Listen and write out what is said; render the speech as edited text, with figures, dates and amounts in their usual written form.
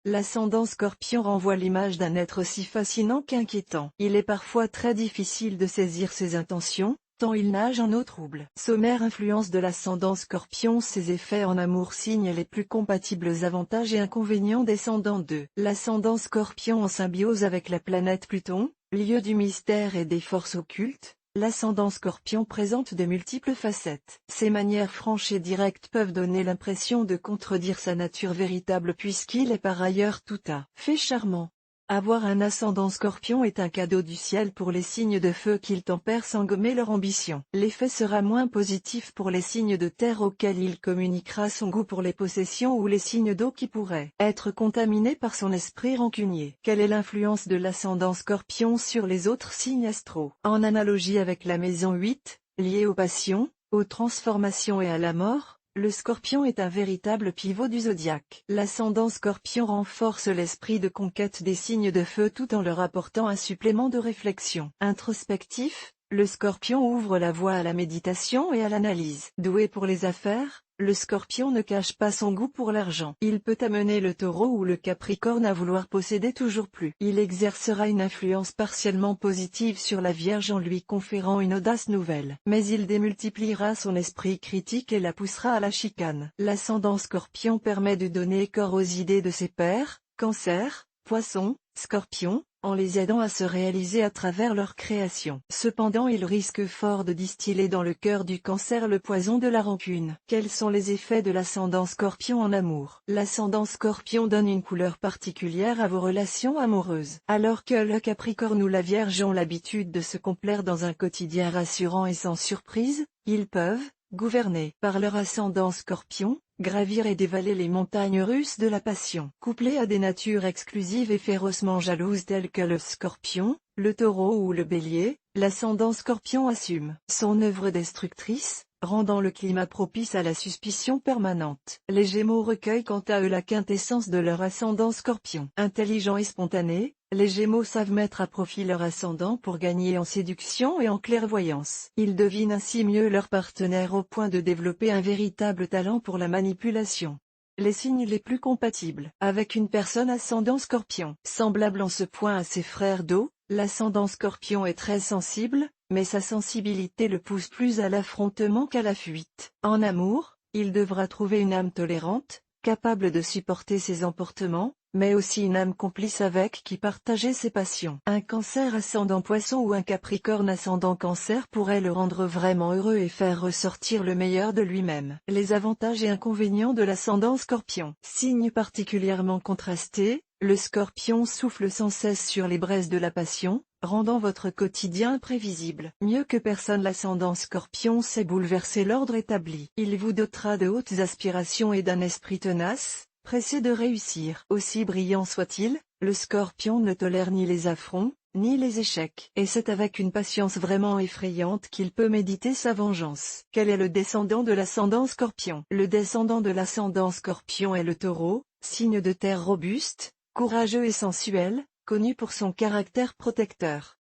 L'ascendant Scorpion renvoie l'image d'un être aussi fascinant qu'inquiétant. Il est parfois très difficile de saisir ses intentions, tant il nage en eau trouble. Sommaire influence de l'ascendant Scorpion. Ses effets en amour. Signes les plus compatibles. Avantages et inconvénients. Descendant 2. L'ascendant Scorpion en symbiose avec la planète Pluton, lieu du mystère et des forces occultes. L'ascendant Scorpion présente de multiples facettes. Ses manières franches et directes peuvent donner l'impression de contredire sa nature véritable puisqu'il est par ailleurs tout à fait charmant. Avoir un ascendant Scorpion est un cadeau du ciel pour les signes de feu qu'ils tempèrent sans gommer leur ambition. L'effet sera moins positif pour les signes de terre auxquels il communiquera son goût pour les possessions ou les signes d'eau qui pourraient être contaminés par son esprit rancunier. Quelle est l'influence de l'ascendant Scorpion sur les autres signes astraux? En analogie avec la maison 8, liée aux passions, aux transformations et à la mort, le Scorpion est un véritable pivot du zodiaque. L'ascendant Scorpion renforce l'esprit de conquête des signes de feu tout en leur apportant un supplément de réflexion. Introspectif, le Scorpion ouvre la voie à la méditation et à l'analyse. Doué pour les affaires, le Scorpion ne cache pas son goût pour l'argent. Il peut amener le Taureau ou le Capricorne à vouloir posséder toujours plus. Il exercera une influence partiellement positive sur la Vierge en lui conférant une audace nouvelle. Mais il démultipliera son esprit critique et la poussera à la chicane. L'ascendant Scorpion permet de donner corps aux idées de ses pairs, Cancer, Poisson, Scorpion, en les aidant à se réaliser à travers leur création. Cependant il risque fort de distiller dans le cœur du Cancer le poison de la rancune. Quels sont les effets de l'ascendant Scorpion en amour? L'ascendant Scorpion donne une couleur particulière à vos relations amoureuses. Alors que le Capricorne ou la Vierge ont l'habitude de se complaire dans un quotidien rassurant et sans surprise, ils peuvent, gouvernés par leur ascendant Scorpion, gravir et dévaler les montagnes russes de la passion. Couplés à des natures exclusives et férocement jalouses telles que le Scorpion, le Taureau ou le Bélier, l'ascendant Scorpion assume son œuvre destructrice, rendant le climat propice à la suspicion permanente. Les Gémeaux recueillent quant à eux la quintessence de leur ascendant Scorpion. Intelligents et spontanés, les Gémeaux savent mettre à profit leur ascendant pour gagner en séduction et en clairvoyance. Ils devinent ainsi mieux leur partenaire au point de développer un véritable talent pour la manipulation. Les signes les plus compatibles avec une personne ascendant Scorpion. Semblable en ce point à ses frères d'eau, l'ascendant Scorpion est très sensible, mais sa sensibilité le pousse plus à l'affrontement qu'à la fuite. En amour, il devra trouver une âme tolérante, capable de supporter ses emportements, mais aussi une âme complice avec qui partager ses passions. Un Cancer ascendant Poisson ou un Capricorne ascendant Cancer pourrait le rendre vraiment heureux et faire ressortir le meilleur de lui-même. Les avantages et inconvénients de l'ascendant Scorpion. Signe particulièrement contrasté, le Scorpion souffle sans cesse sur les braises de la passion, rendant votre quotidien imprévisible. Mieux que personne l'ascendant Scorpion sait bouleverser l'ordre établi. Il vous dotera de hautes aspirations et d'un esprit tenace, pressé de réussir. Aussi brillant soit-il, le Scorpion ne tolère ni les affronts, ni les échecs. Et c'est avec une patience vraiment effrayante qu'il peut méditer sa vengeance. Quel est le descendant de l'ascendant Scorpion? Le descendant de l'ascendant Scorpion est le Taureau, signe de terre robuste, courageux et sensuel, connu pour son caractère protecteur.